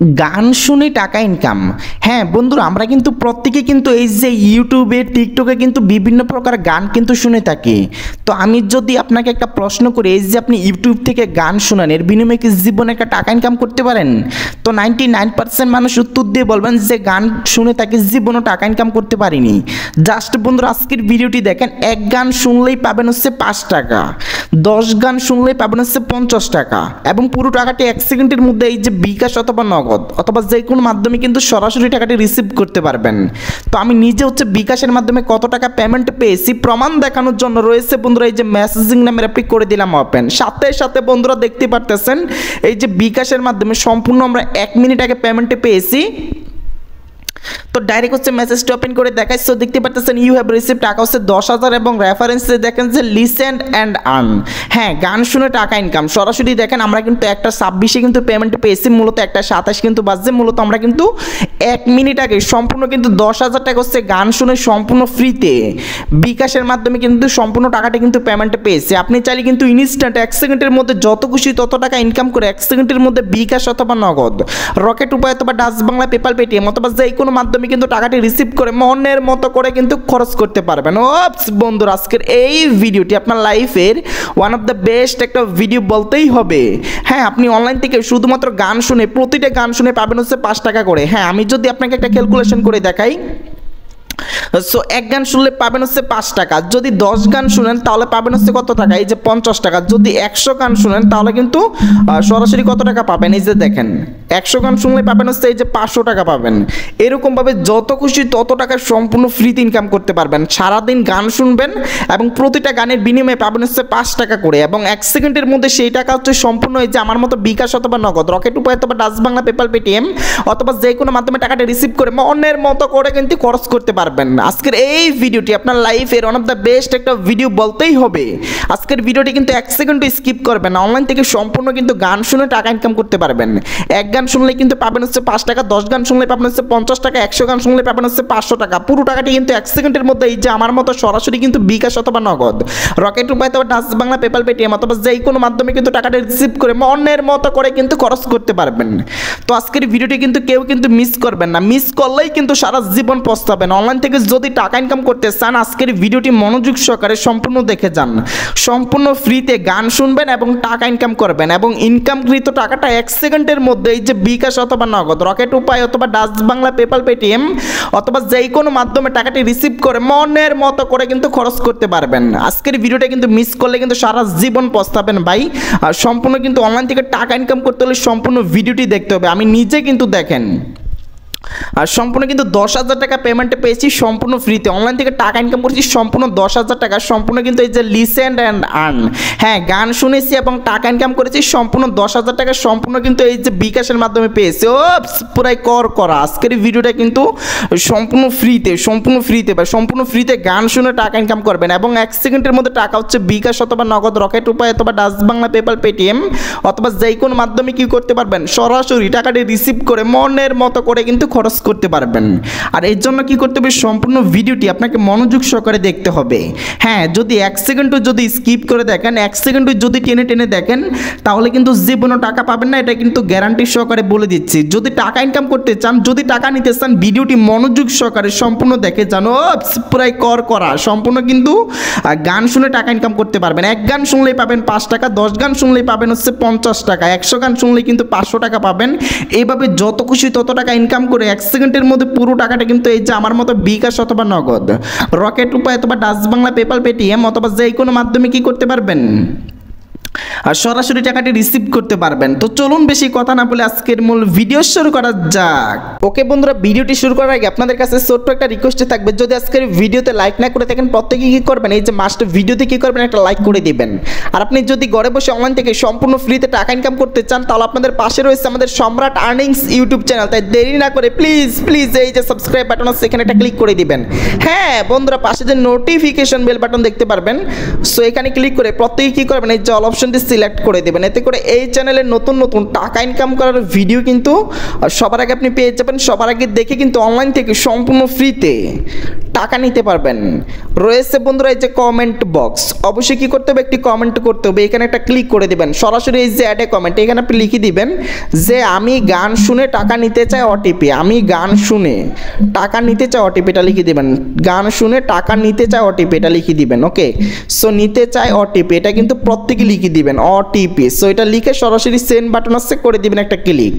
গান শুনে টাকা ইনকাম। হ্যাঁ বন্ধুরা, আমরা কিন্তু প্রত্যেকে কিন্তু এই যে ইউটিউবে টিকটকে কিন্তু বিভিন্ন প্রকার গান কিন্তু শুনে থাকি। তো আমি যদি আপনাকে একটা প্রশ্ন করি, এই যে আপনি ইউটিউব থেকে গান শুনেন, এর বিনিময়ে কি জীবনে একটা টাকা ইনকাম করতে পারেন? তো 99% মানুষ উত্তর দিয়ে বলবেন যে গান শুনে তাকে জীবনও টাকা ইনকাম করতে পারিনি। জাস্ট বন্ধুরা আজকের ভিডিওটি দেখেন, এক গান শুনলেই পাবেন হচ্ছে 5 টাকা, 10 গান শুনলেই পাবেন হচ্ছে 50 টাকা, এবং পুরো টাকাটি 1 সেকেন্ডের মধ্যে এই যে বিকাশ অথবা নগদ অথবা যে কোনো মাধ্যমে কিন্তু সরাসরি টাকাটি রিসিভ করতে পারবেন। তো আমি নিজে হচ্ছে বিকাশের মাধ্যমে কত টাকা পেমেন্ট পেয়েছি প্রমাণ দেখানোর জন্য রয়েছে বন্ধুরা এই যে মেসেজিং নামের অ্যাপটি করে দিলাম ওপেন। সাথে সাথে বন্ধুরা দেখতে পারতেছেন এই যে বিকাশের মাধ্যমে সম্পূর্ণ আমরা 1 মিনিট আগে পেমেন্ট পেয়েছি। তো ডাইরেক্ট হচ্ছে মেসেজটা ওপেন করে দেখাই। সো দেখতে পাচ্ছেন ইউ হ্যাভ রিসিভড, টাকা হচ্ছে 10,000 এবং রেফারেন্সে দেখেন যে লিসেন অ্যান্ড আর্ন। হ্যাঁ, গান শুনে টাকা ইনকাম সরাসরি দেখেন আমরা কিন্তু 1:26 কিন্তু পেমেন্ট পেয়েছি, মূলত 1:27 কিন্তু বাজছে। মূলত আমরা কিন্তু 1 মিনিট আগে সম্পূর্ণ কিন্তু 10,000 টাকা হচ্ছে গান শুনে সম্পূর্ণ ফ্রিতে বিকাশের মাধ্যমে কিন্তু সম্পূর্ণ টাকাটা কিন্তু পেমেন্ট পেয়েছি। আপনি চাইলে কিন্তু ইনস্ট্যান্ট 1 সেকেন্ডের মধ্যে যত খুশি তত টাকা ইনকাম করে 1 সেকেন্ডের মধ্যে বিকাশ অথবা নগদ, রকেট উপায় অথবা ডাচ বাংলা, পেপাল, পেটিএম অথবা যে কোনো মাধ্যমে কিন্তু টাকাটি রিসিভ করে মনের মতো করে কিন্তু খরচ করতে পারবেন। ওপস বন্ধুরা, আজকের এই ভিডিওটি আপনার লাইফের ওয়ান অফ দ্য বেস্ট একটা ভিডিও বলতেই হবে। হ্যাঁ, আপনি অনলাইন থেকে শুধুমাত্র গান শুনে, প্রতিটা গান শুনে পাবেন হচ্ছে 5 টাকা করে। হ্যাঁ, আমি যদি আপনাকে একটা ক্যালকুলেশন করে দেখাই, সো 1 গান শুনলে পাবেন হচ্ছে 5 টাকা, যদি 10 গান শুনেন তাহলে পাবেন হচ্ছে কত টাকা, এই যে 50 টাকা, যদি 100 গান শুনেন তাহলে কিন্তু সরাসরি কত টাকা পাবেন, এই যে দেখেন 100 গান শুনলে পাবেন হচ্ছে এই যে 500 টাকা পাবেন। এরকমভাবে যত খুশি তত টাকা সম্পূর্ণ ফ্রিতে ইনকাম করতে পারবেন। সারাদিন গান শুনবেন এবং প্রতিটা গানের বিনিময়ে পাবেন হচ্ছে 5 টাকা করে, এবং 1 সেকেন্ডের মধ্যে সেই টাকা হচ্ছে সম্পূর্ণ এই যে আমার মতো বিকাশ অথবা নগদ, রকেট উপায় অথবা ডাচ বাংলা, পেপাল, পেটিএম অথবা যে কোনো মাধ্যমে টাকাটা রিসিভ করে মনের মতো করে কিন্তু খরচ করতে পারবেন। আজকের এই ভিডিওটি আপনার লাইফের ওয়ান অফ দ্য বেস্ট একটা ভিডিও বলতেই হবে। আজকের ভিডিওটি কিন্তু 1 সেকেন্ডও স্কিপ করবেন না। অনলাইন থেকে সম্পূর্ণ কিন্তু গান শুনে টাকা ইনকাম করতে পারবেন। 1 গান শুনলে কিন্তু পাবেন হচ্ছে 5 টাকা, 10 গান শুনলে পাবেন হচ্ছে 50 টাকা, 100 গান শুনলে পাবেন হচ্ছে 500 টাকা। পুরো টাকাটি কিন্তু 1 সেকেন্ডের মধ্যে এই যে আমার মতো সরাসরি কিন্তু বিকাশ অথবা নগদ, রকেট উপায় অথবা ডাচ বাংলা, পেপাল, পেটিএম অথবা যে কোনো মাধ্যমে কিন্তু টাকাটা রিসিভ করে মনের মতো করে কিন্তু খরচ করতে পারবেন। তো আজকের ভিডিওটি কিন্তু কেউ কিন্তু মিস করবেন না, মিস করলেই কিন্তু সারা জীবন পস্তাবেন। অনলাইন থেকে যদি টাকা ইনকাম করতে চান আজকের ভিডিওটি মনোযোগ সহকারে সম্পূর্ণ দেখে যান। সম্পূর্ণ ফ্রিতে গান শুনবেন এবং টাকা ইনকাম করবেন, এবং ইনকামকৃত টাকাটা 1 সেকেন্ডের মধ্যে এই যে বিকাশ অথবা নগদ, রকেট উপায় অথবা ডাচ বাংলা, পেপাল, পেটিএম অথবা যে কোনো মাধ্যমে টাকাটি রিসিভ করে মনের মতো করে কিন্তু খরচ করতে পারবেন। আজকের ভিডিওটা কিন্তু মিস করলে কিন্তু সারা জীবন পস্তাবেন ভাই। আর সম্পূর্ণ কিন্তু অনলাইন থেকে টাকা ইনকাম করতে হলে সম্পূর্ণ ভিডিওটি দেখতে হবে। আমি নিজে কিন্তু দেখেন আর সম্পূর্ণ কিন্তু 10,000 টাকা পেমেন্ট পেয়েছি সম্পূর্ণ ফ্রিতে। অনলাইন থেকে টাকা ইনকাম করেছি সম্পূর্ণ 10,000 টাকা, সম্পূর্ণ কিন্তু এই যে লিসেন অ্যান্ড আর্ন। হ্যাঁ, গান শুনেছি এবং টাকা ইনকাম করেছি সম্পূর্ণ 10,000 টাকা, সম্পূর্ণ কিন্তু এই যে বিকাশের মাধ্যমে পেয়েছি। ও পুরাই করা। আজকের ভিডিওটা কিন্তু সম্পূর্ণ ফ্রিতে বা সম্পূর্ণ ফ্রিতে গান শুনে টাকা ইনকাম করবেন, এবং 1 সেকেন্ডের মধ্যে টাকা হচ্ছে বিকাশ অথবা নগদ, রকেট উপায় অথবা ডাচ বাংলা, পেপাল, পেটিএম অথবা যে কোনো মাধ্যমে কি করতে পারবেন, সরাসরি টাকাটি রিসিভ করে মনের মতো করে কিন্তু খরচ করতে পারবেন। আর এর জন্য কি করতে হবে, সম্পূর্ণ ভিডিওটি আপনাকে মনোযোগ সহকারে দেখতে হবে। হ্যাঁ, যদি 1 সেকেন্ডও যদি স্কিপ করে দেখেন, 1 সেকেন্ডও যদি টেনে দেখেন তাহলে কিন্তু জীবনও টাকা পাবেন না, এটা কিন্তু গ্যারান্টি সহকারে বলে দিচ্ছি। যদি টাকা ইনকাম করতে চান, যদি টাকা নিতে চান, ভিডিওটি মনোযোগ সহকারে সম্পূর্ণ দেখে জানো পুরাই করা। সম্পূর্ণ কিন্তু গান শুনে টাকা ইনকাম করতে পারবেন। 1 গান শুনলেই পাবেন 5 টাকা, 10 গান শুনলেই পাবেন হচ্ছে 50 টাকা, 100 গান শুনলেই কিন্তু 500 টাকা পাবেন। এইভাবে যত খুশি তত টাকা ইনকাম করে 1 সেকেন্ডের মধ্যে পুরো টাকাটা কিন্তু এই যে আমার মতো বিকাশ অথবা নগদ, রকেট উপায় অথবা ডাচ বাংলা, পেপাল, পেটিএম অথবা যে কোনো মাধ্যমে কি করতে পারবেন, আর সরাসরি টাকাটি রিসিভ করতে পারবেন। তো চলুন বেশি কথা না বলে আজকের মূল ভিডিও শুরু করা যাক। ওকে বন্ধুরা, ভিডিওটি শুরু করার আগে আপনাদের কাছে ছোট্ট একটা রিকোয়েস্ট থাকবে, যদি আজকের ভিডিওতে লাইক না করে থাকেন প্রত্যেকে কি করবেন, এই যে মাস্ট ভিডিওতে কি করবেন, একটা লাইক করে দিবেন। আর আপনি যদি ঘরে বসে অনলাইন থেকে সম্পূর্ণ ফ্রিতে টাকা ইনকাম করতে চান তাহলে আপনাদের পাশে রয়েছে আমাদের সম্রাট আর্নিংস ইউটিউব চ্যানেল। তাই দেরি না করে প্লিজ এই যে সাবস্ক্রাইব বাটন আছে এখানে একটা ক্লিক করে দিবেন। হ্যাঁ বন্ধুরা, পাশে যে নোটিফিকেশন বেল বাটন দেখতে পারবেন, সো এখানে ক্লিক করে প্রত্যেকে কি করবেন, এই যে অল অপশন অপশনটি সিলেক্ট করে দেবেন। এতে করে এই চ্যানেলে নতুন নতুন টাকা ইনকাম করার ভিডিও কিন্তু সবার আগে আপনি পেয়ে যাবেন। সবার আগে দেখে কিন্তু অনলাইন থেকে সম্পূর্ণ ফ্রিতে টাকা নিতে পারবেন। রয়েছে বন্ধুরা এই যে কমেন্ট বক্স, অবশ্যই কি করতে হবে, একটি কমেন্ট করতে হবে। এখানে একটা ক্লিক করে দিবেন, সরাসরি এই যে অ্যাড এ কমেন্ট, এখানে আপনি লিখে দিবেন যে আমি গান শুনে টাকা নিতে চাই ওটিপি, আমি গান শুনে টাকা নিতে চাই ওটিপি, এটা লিখে দিবেন। গান শুনে টাকা নিতে চাই ওটিপি, এটা লিখে দিবেন। ওকে, সো নিতে চাই ওটিপি, এটা কিন্তু প্রত্যেকে লিখে দিবেন ওটিপি। সো এটা লিখে সরাসরি সেন্ড বাটন আছে করে দিবেন একটা ক্লিক,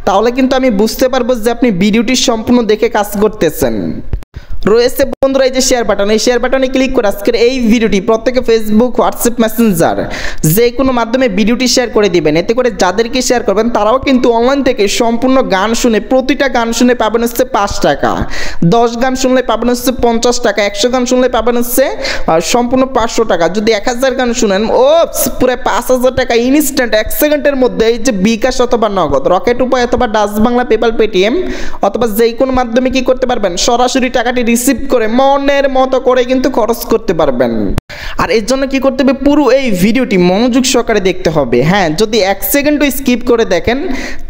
তাহলে কিন্তু আমি বুঝতে পারবো যে আপনি ভিডিওটি সম্পূর্ণ দেখে কাজ করতেছেন। রয়েছে বন্ধুরা এই যে শেয়ার বাটন, এই শেয়ার বাটনে ক্লিক করে আজকের এই ভিডিওটি প্রত্যেকে ফেসবুক, হোয়াটসঅ্যাপ, মেসেঞ্জার যে কোনো মাধ্যমে ভিডিওটি শেয়ার করে দিবেন। এতে করে যাদেরকে শেয়ার করবেন তারাও কিন্তু অনলাইন থেকে সম্পূর্ণ গান শুনে, প্রতিটা গান শুনে পাবেন হচ্ছে 5 টাকা, 10 গান শুনলে পাবেন হচ্ছে 50 টাকা, 100 গান শুনলে পাবেন হচ্ছে সম্পূর্ণ 500 টাকা। যদি 1000 গান শুনেন ও পুরো 5000 টাকা ইনস্ট্যান্ট 1 সেকেন্ডের মধ্যে। এই যে বিকাশ অথবা নগদ, রকেট উপায় অথবা ডাচ বাংলা, পেপাল, পেটিএম অথবা যে কোনো মাধ্যমে কি করতে পারবেন, সরাসরি টাকাটি রিসিভ করে মনের মতো করে কিন্তু খরচ করতে পারবেন। আর এর জন্য কি করতে হবে, পুরো এই ভিডিওটি মনোযোগ সহকারে দেখতে হবে। হ্যাঁ, যদি 1 সেকেন্ডও স্কিপ করে দেখেন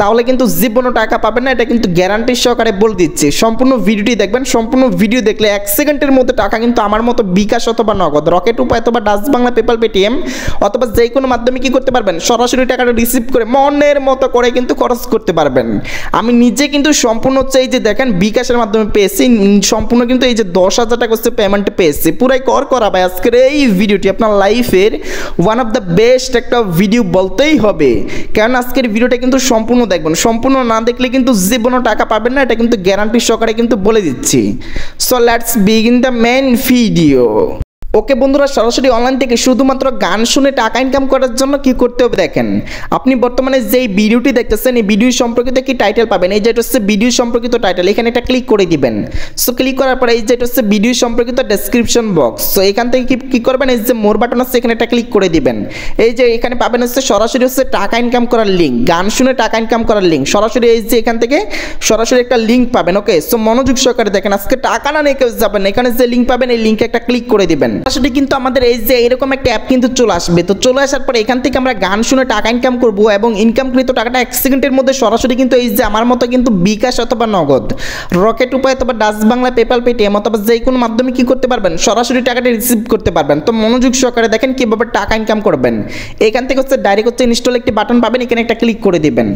তাহলে কিন্তু জীবনও টাকা পাবেন না, এটা কিন্তু গ্যারান্টি সহকারে বলে দিচ্ছি। সম্পূর্ণ ভিডিওটি দেখবেন, সম্পূর্ণ ভিডিও দেখলে 1 সেকেন্ডের মধ্যে টাকা কিন্তু আমার মতো বিকাশ অথবা নগদ, রকেট উপায় অথবা ডাচ বাংলা, পেপাল, পেটিএম অথবা যে কোনো মাধ্যমে কি করতে পারবেন, সরাসরি টাকাটা রিসিভ করে মনের মতো করে কিন্তু খরচ করতে পারবেন। আমি নিজে কিন্তু সম্পূর্ণ হচ্ছে এই যে দেখেন বিকাশের মাধ্যমে পেয়েছি, সম্পূর্ণ কিন্তু এই যে 10,000 টাকা হচ্ছে পেমেন্ট পেয়েছি। পুরাই করা ভাই আজকের এই ভিডিওটি আপনার লাইফের ওয়ান অফ দ্য বেস্ট একটা ভিডিও বলতেই হবে, কারণ আজকের ভিডিওটা কিন্তু সম্পূর্ণ দেখবেন। সম্পূর্ণ না দেখলে কিন্তু জীবনও টাকা পাবেন না, এটা কিন্তু গ্যারান্টি সহকারে কিন্তু বলে দিচ্ছি। So let's begin the main video. Okay বন্ধুরা, সরাসরি অনলাইন থেকে শুধুমাত্র গান শুনে টাকা ইনকাম করার জন্য কি করতে হবে দেখেন। আপনি বর্তমানে যেই ভিডিওটি দেখতেছেন এই ভিডিও সম্পর্কিত কি টাইটেল পাবেন, এই যেটা হচ্ছে ভিডিও সম্পর্কিত টাইটেল, এখানে একটা ক্লিক করে দিবেন। সো ক্লিক করার পরে এই যেটা হচ্ছে ভিডিও সম্পর্কিত ডেসক্রিপশন বক্স, সো এখান থেকে কি করবেন, এই যে মোর বাটন আছে এখানে একটা ক্লিক করে দিবেন। এই যে এখানে পাবেন হচ্ছে সরাসরি হচ্ছে টাকা ইনকাম করার লিঙ্ক, গান শুনে টাকা ইনকাম করার লিঙ্ক, সরাসরি এই যে এখান থেকে সরাসরি একটা লিঙ্ক পাবেন। ওকে, সো মনোযোগ সহকারে দেখেন, আজকে টাকা না নিয়ে কেউ যাবেন, এখানে যে লিঙ্ক পাবেন এই লিঙ্কে একটা ক্লিক করে দিবেন। আসলে কিন্তু আমাদের এই যে এরকম একটা অ্যাপ কিন্তু চলে আসবে। তো চলে আসার পরে এখান থেকে আমরা গান শুনে টাকা ইনকাম করব এবং ইনকামকৃত টাকাটা 1 সেকেন্ডের মধ্যে সরাসরি কিন্তু এই যে আমার মতো কিন্তু বিকাশ অথবা নগদ, রকেট উপায় অথবা ডাচ বাংলা, পেপাল, পেটিএম অথবা যে কোনো মাধ্যমে কি করতে পারবেন, সরাসরি টাকাটা রিসিভ করতে পারবেন। তো মনোযোগ সহকারে দেখেন কিভাবে টাকা ইনকাম করবেন। এখান থেকে হচ্ছে ডাইরেক্ট হচ্ছে ইনস্টল একটি বাটন পাবেন, এখানে একটা ক্লিক করে দিবেন।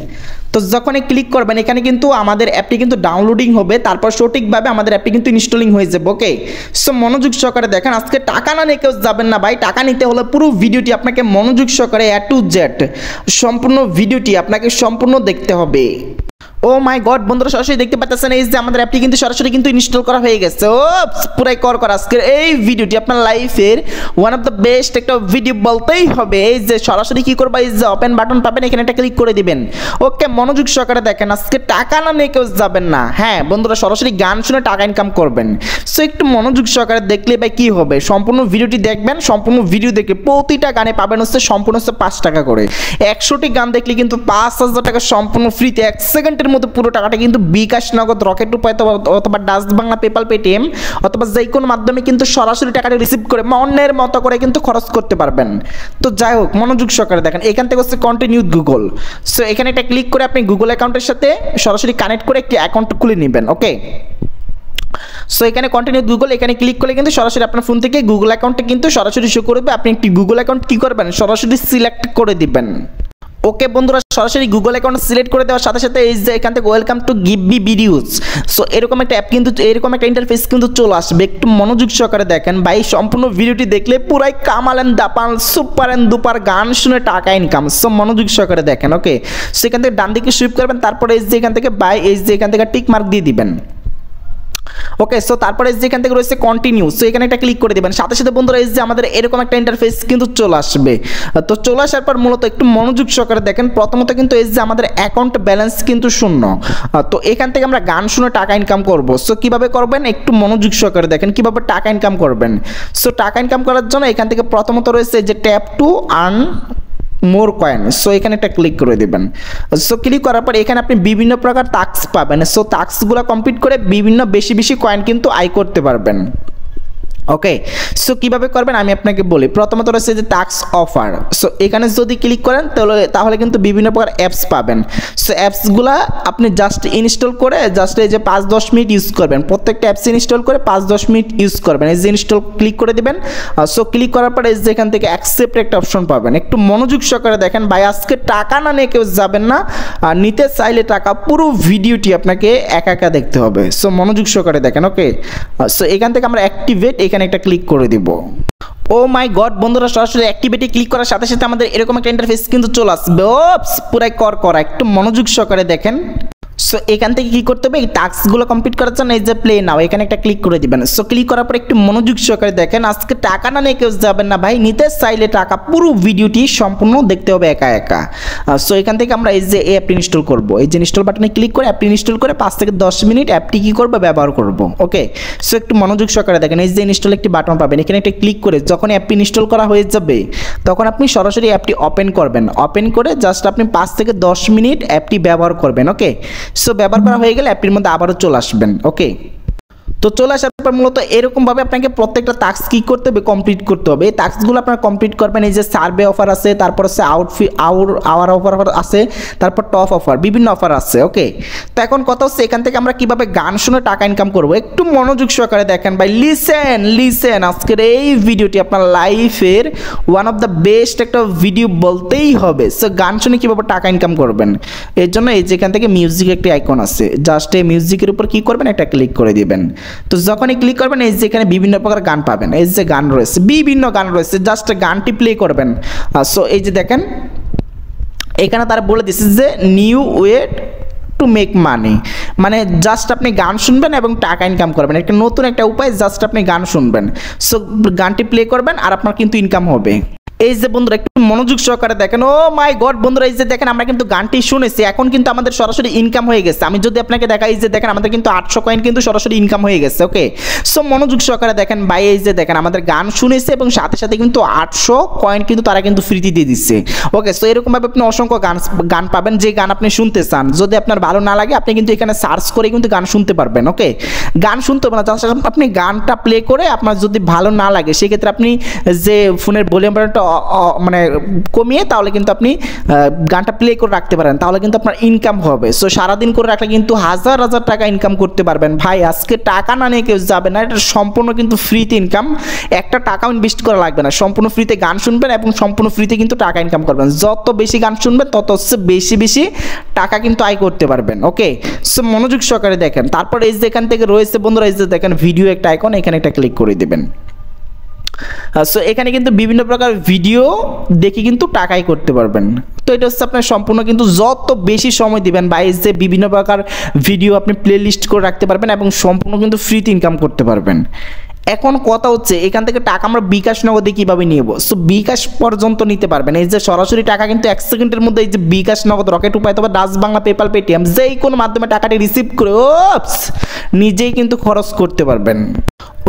তো যখনই ক্লিক করবেন এখানে কিন্তু আমাদের অ্যাপটি কিন্তু ডাউনলোডিং হবে, তারপর সঠিকভাবে আমাদের অ্যাপটি কিন্তু ইনস্টলিং হয়ে যাবে। ওকে, সো মনোযোগ সহকারে দেখেন, আজকে টাকা না নিয়ে কেউ যাবেন না ভাই, টাকা নিতে হলে পুরো ভিডিওটি আপনাকে মনোযোগ সহকারে A to Z সম্পূর্ণ ভিডিওটি আপনাকে সম্পূর্ণ দেখতে হবে। ও মাই গড বন্ধুরা, সরাসরি দেখতে পাচ্ছেন এই যে আমাদের অ্যাপটি কিন্তু সরাসরি কিন্তু ইনস্টল করা হয়ে গেছে। ও পুরাই করা আজকের এই ভিডিওটি আপনার লাইফের ওয়ান অফ দ্য বেস্ট একটা ভিডিও বলতেই হবে। এই যে সরাসরি কি করবা, এই যে ওপেন বাটন পাবেন এখানে একটা ক্লিক করে দিবেন। ওকে, মনোযোগ সহকারে দেখেন, আজকে টাকা না নিয়ে কেউ যাবেন না। হ্যাঁ বন্ধুরা, সরাসরি গান শুনে টাকা ইনকাম করবেন। সো একটু মনোযোগ সহকারে দেখলে ভাই কি হবে, সম্পূর্ণ ভিডিওটি দেখবেন। সম্পূর্ণ ভিডিও দেখে প্রতিটা গানে পাবেন হচ্ছে সম্পূর্ণ হচ্ছে 5 টাকা করে। 100টি গান দেখলে কিন্তু 5000 টাকা সম্পূর্ণ ফ্রিতে 1 সেকেন্ডের মধ্যে পুরো টাকাটা কিন্তু বিকাশ নগদ, রকেট উপায় অথবা ডাচ বাংলা, পেপাল, পেটিএম অথবা যে কোনো মাধ্যমে কিন্তু সরাসরি টাকাটা রিসিভ করে মনের মতো করে কিন্তু খরচ করতে পারবেন। তো যাই হোক মনোযোগ সহকারে দেখেন, এখান থেকে হচ্ছে কন্টিনিউ গুগল। সো এখানে একটা ক্লিক করে আপনি গুগল অ্যাকাউন্টের সাথে সরাসরি কানেক্ট করে একটি অ্যাকাউন্ট খুলে নেবেন। ওকে, সো এখানে কন্টিনিউ গুগল, এখানে ক্লিক করলে কিন্তু সরাসরি আপনার ফোন থেকে গুগল অ্যাকাউন্টে কিন্তু সরাসরি শো করবে। আপনি একটি গুগল অ্যাকাউন্ট কি করবেন, সরাসরি সিলেক্ট করে দিবেন। ওকে বন্ধুরা, সরাসরি গুগল অ্যাকাউন্ট সিলেক্ট করে দেওয়ার সাথে সাথে এই যে এখান থেকে welcome to give me videos, so এরকম একটা অ্যাপ কিন্তু এরকম একটা ইন্টারফেস কিন্তু চলে আসবে। একটু মনোযোগ সহকারে দেখেন ভাই, সম্পূর্ণ ভিডিওটি দেখলে পুরাই কামাল এন্ড দাপাল সুপার এন্ড দুপার গান শুনে টাকা ইনকাম। সো মনোযোগ সহকারে দেখেন। ওকে, সেখান থেকে ডান দিকে সুইপ করবেন, তারপরে এই যে এখান থেকে বাই, এই যে এখান থেকে টিক মার্ক দিয়ে দিবেন। ওকে, সো তারপরে যেখান থেকে রয়েছে কন্টিনিউ, সো এখানে একটা ক্লিক করে দিবেন। সাথে সাথে বন্ধুরা এই যে আমাদের এরকম একটা ইন্টারফেস কিন্তু চলে আসবে। তো চলে আসার পর মূলত একটু মনোযোগ সহকারে দেখেন, প্রথমত কিন্তু এই যে আমাদের অ্যাকাউন্ট ব্যালেন্স কিন্তু শূন্য। তো এখান থেকে আমরা গান শুনে টাকা ইনকাম করব। সো কিভাবে করবেন, একটু মনোযোগ সহকারে দেখেন কিভাবে টাকা ইনকাম করবেন। সো টাকা ইনকাম করার জন্য এখান থেকে প্রথমত রয়েছে যে tap to earn more coin, so এখানে একটা ক্লিক করে দেবেন। সো ক্লিক করার পর এখানে আপনি বিভিন্ন প্রকার টাস্ক পাবেন। সো টাস্কগুলো কমপ্লিট করে বিভিন্ন বেশি বেশি কয়েন কিন্তু আয় করতে পারবেন। ওকে, সো কীভাবে করবেন আমি আপনাকে বলি। প্রথমত রয়েছে যে টাস্ক অফার। সো এখানে যদি ক্লিক করেন তাহলে কিন্তু বিভিন্ন প্রকার অ্যাপস পাবেন। সো অ্যাপসগুলো আপনি জাস্ট ইনস্টল করে জাস্ট এই যে 5-10 মিনিট ইউজ করবেন, প্রত্যেকটা অ্যাপস ইনস্টল করে 5-10 মিনিট ইউজ করবেন। এই যে ইনস্টল ক্লিক করে দেবেন। সো ক্লিক করার পরে এই যে এখান থেকে অ্যাকসেপ্ট একটা অপশন পাবেন। একটু মনোযোগ সহকারে দেখেন ভাই, আজকে টাকা না নিয়ে কেউ যাবেন না, আর নিতে চাইলে টাকা পুরো ভিডিওটি আপনাকে একা একা দেখতে হবে। সো মনোযোগ সহকারে দেখেন। ওকে, সো এখান থেকে আমরা অ্যাক্টিভেট এখানে একটা ক্লিক করে দিব। ও মাই গড বন্ধুরা, সরাসরি অ্যাক্টিভিটি ক্লিক করার সাথে সাথে আমাদের এরকম একটা ইন্টারফেস কিন্তু চলে আসবে। ওপস, পুরাই করা। একটু মনোযোগ সহকারে দেখেন। সো এখান থেকে কী করতে হবে, এই টাস্কগুলো কমপ্লিট করার জন্য এই যে প্লে নাও এখানে একটা ক্লিক করে দিবেন। সো ক্লিক করার পর একটু মনোযোগ সহকারে দেখেন। আজকে টাকা না নিয়ে কেউ যাবেন না ভাই, নিতে চাইলে টাকা পুরো ভিডিওটি সম্পূর্ণ দেখতে হবে একা একা। সো এখান থেকে আমরা এই যে অ্যাপটি ইনস্টল করব, এই যে ইনস্টল বাটনে ক্লিক করে অ্যাপটি ইনস্টল করে 5 থেকে 10 মিনিট অ্যাপটি কী করবো, ব্যবহার করব। ওকে, সো একটু মনোযোগ সহকারে দেখেন। এই যে ইনস্টল একটি বাটন পাবেন, এখানে একটা ক্লিক করে যখন অ্যাপটি ইনস্টল করা হয়ে যাবে তখন আপনি সরাসরি অ্যাপটি ওপেন করবেন। ওপেন করে জাস্ট আপনি 5 থেকে 10 মিনিট অ্যাপটি ব্যবহার করবেন। ওকে, সো ব্যবহার করা হয়ে গেলে অ্যাপটির মধ্যে আবারও চলে আসবেন। ওকে, তো চলে আসার পর মূলত এরকমভাবে আপনাকে প্রত্যেকটা টাস্ক কী করতে হবে, কমপ্লিট করতে হবে। এই টাস্কগুলো আপনারা কমপ্লিট করবেন। এই যে সার্ভে অফার আছে, তারপর হচ্ছে আওয়ার অফার আছে, তারপর টপ অফার, বিভিন্ন অফার আছে। ওকে, তো এখন কথা হচ্ছে এখান থেকে আমরা কীভাবে গান শুনে টাকা ইনকাম করবো, একটু মনোযোগ সহকারে দেখেন ভাই। লিসেন আজকের এই ভিডিওটি আপনার লাইফের ওয়ান অফ দ্য বেস্ট একটা ভিডিও বলতেই হবে। সো গান শুনে কীভাবে টাকা ইনকাম করবেন, এর জন্য এই যেখান থেকে মিউজিক একটি আইকন আছে, জাস্ট এই মিউজিকের উপর কী করবেন, একটা ক্লিক করে দিবেন। তো যখনই ক্লিক করবেন এই যে এখানে বিভিন্ন প্রকার গান পাবেন। এই যে গান রয়েছে, বিভিন্ন গান রয়েছে, জাস্ট গানটি প্লে করবেন। সো এই যে দেখেন এখানে তারা বলে দিচ্ছে যে new way to make money, মানে জাস্ট আপনি গান শুনবেন এবং টাকা ইনকাম করবেন। একটা নতুন একটা উপায়, জাস্ট আপনি গান শুনবেন। সো গানটি প্লে করবেন আর আপনার কিন্তু ইনকাম হবে। এই যে বন্ধুরা একটু মনোযোগ সহকারে দেখেন। ও মাই গড বন্ধুরা, এই যে দেখেন আমরা কিন্তু গানটি শুনেছি, এখন কিন্তু আমাদের সরাসরি ইনকাম হয়ে গেছে। আমি যদি আপনাকে দেখাই, এই যে দেখেন আমাদের কিন্তু 800 কয়েন কিন্তু সরাসরি ইনকাম হয়ে গেছে। ওকে, সো মনোযোগ সহকারে দেখেন ভাই, এই যে দেখেন আমাদের গান শুনেছে এবং সাথে সাথে কিন্তু 800 কয়েন কিন্তু তারা কিন্তু ফ্রিতে দিয়ে দিচ্ছে। ওকে, সো এরকমভাবে আপনি অসংখ্য গান পাবেন যে গান আপনি শুনতে চান। যদি আপনার ভালো না লাগে আপনি কিন্তু এখানে সার্চ করে কিন্তু গান শুনতে পারবেন। ওকে, গান শুনতে হবে না, জাস্ট আপনি গানটা প্লে করে আপনার যদি ভালো না লাগে সেক্ষেত্রে আপনি যে ফোনের ভলিউম বাটনটা মানে কমিয়ে তাহলে কিন্তু আপনি গানটা প্লে করে রাখতে পারেন, তাহলে কিন্তু আপনার ইনকাম হবে। সো সারাদিন করে রাখলে কিন্তু হাজার হাজার টাকা ইনকাম করতে পারবেন ভাই। আজকে টাকা না নিয়ে কেউ যাবে না, এটা সম্পূর্ণ কিন্তু ফ্রিতে ইনকাম, একটা টাকাও ইনভেস্ট করা লাগবে না। সম্পূর্ণ ফ্রিতে গান শুনবেন এবং সম্পূর্ণ ফ্রিতে কিন্তু টাকা ইনকাম করবেন। যত বেশি গান শুনবেন তত হচ্ছে বেশি টাকা কিন্তু আয় করতে পারবেন। ওকে, সো মনোযোগ সহকারে দেখেন। তারপর এই যে এখান থেকে রয়েছে বন্ধুরা, এই যে দেখেন ভিডিও একটা আইকন, এখানে একটা ক্লিক করে দেবেন। সো এখানে কিন্তু বিভিন্ন প্রকার ভিডিও দেখে কিন্তু টাকাই করতে পারবেন। তো এটা হচ্ছে আপনার সম্পূর্ণ কিন্তু যত বেশি সময় দিবেন বা এই যে বিভিন্ন প্রকার ভিডিও আপনি প্লে লিস্ট করে রাখতে পারবেন এবং সম্পূর্ণ কিন্তু ফ্রিতে ইনকাম করতে পারবেন। এখন কথা হচ্ছে এখান থেকে টাকা আমরা বিকাশ নগদে কীভাবে নিব। সো বিকাশ পর্যন্ত নিতে পারবেন। এই যে সরাসরি টাকা কিন্তু 1 সেকেন্ডের মধ্যে এই যে বিকাশ নগদ, রকেট উপায়, তবে ডাচ বাংলা, পেপাল, পেটিএম যেই কোনো মাধ্যমে টাকাটি রিসিভ করে নিজেই কিন্তু খরচ করতে পারবেন।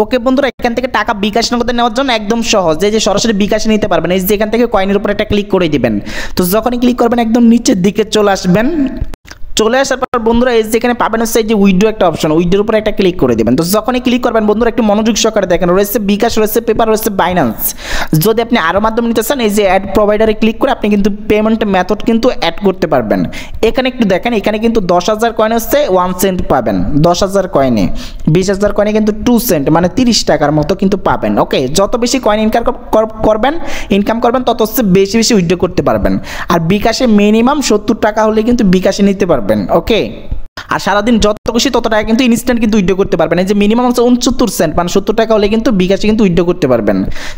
ওকে বন্ধুরা, এখান থেকে টাকা বিকাশ নগদে নেওয়ার জন্য একদম সহজ, এই যে সরাসরি বিকাশে নিতে পারবেন। এই যে এখান থেকে কয়েনের উপর একটা ক্লিক করে দিবেন। তো যখনই ক্লিক করবেন একদম নিচের দিকে চলে আসবেন। চলে আসার পর বন্ধুরা এই যেখানে পাবেন হচ্ছে এই যে উইথড্র একটা অপশন, উইথড্রোর উপর একটা ক্লিক করে দেবেন। তো যখনই ক্লিক করবেন বন্ধুরা একটু মনোযোগ সহকারে দেখেন, রয়েছে বিকাশ, রয়েছে পেপার, রয়েছে বাইন্যান্স। যদি আপনি আরও মাধ্যমে নিতে চান এই যে অ্যাড প্রোভাইডারে ক্লিক করে আপনি কিন্তু পেমেন্ট মেথড কিন্তু অ্যাড করতে পারবেন। এখানে একটু দেখেন, এখানে কিন্তু 10,000 কয়েন হচ্ছে 1 সেন্ট পাবেন, 10,000 কয়েনে, 20,000 কয়েনে কিন্তু 2 সেন্ট মানে 30 টাকার মতো কিন্তু পাবেন। ওকে, যত বেশি কয়েন ইনকাম করবেন তত হচ্ছে বেশি উইথড্র করতে পারবেন। আর বিকাশে মিনিমাম 70 টাকা হলে কিন্তু বিকাশে নিতে পারবেন। ওকে, আর সারাদিন যত খুশি তত টাকা কিন্তু ইনস্ট্যান্ট কিন্তু উইথড্র করতে পারবেন। এই যে মিনিমাম হচ্ছে 69 সেন্ট মানে 70 টাকা হলে কিন্তু বিকাশে কিন্তু উইথড্র করতে পারবেন।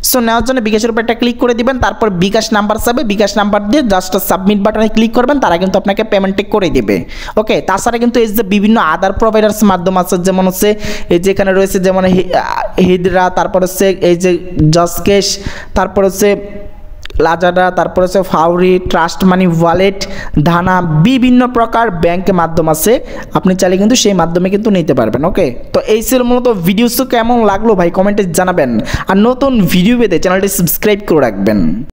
সো নেওয়ার জন্য বিকাশের উপর একটা ক্লিক করে দিবেন, তারপর বিকাশ নাম্বার চাবে, বিকাশ নাম্বার দিয়ে জাস্ট সাবমিট বাটনে ক্লিক করবেন, তারা কিন্তু আপনাকে পেমেন্টে করে দেবে। ওকে, তাছাড়া কিন্তু এই যে বিভিন্ন আদার প্রোভাইডার্স মাধ্যম আছে, যেমন হচ্ছে এই যে এখানে রয়েছে যেমন হিদরা, তারপর হচ্ছে এই যে জাস্কেশ, তারপর হচ্ছে লাজাডা, তারপর হচ্ছে ফাউরি, ট্রাস্ট মানি ওয়ালেট, ধানা, বিভিন্ন প্রকার ব্যাংকের মাধ্যম আছে, আপনি চাইলে কিন্তু সেই মাধ্যমে কিন্তু নিতে পারবেন। ওকে, তো এই ছিল মূলত ভিডিওস কেমন লাগলো ভাই কমেন্টে জানাবেন, আর নতুন ভিডিও পেতে চ্যানেলটি সাবস্ক্রাইব করে রাখবেন।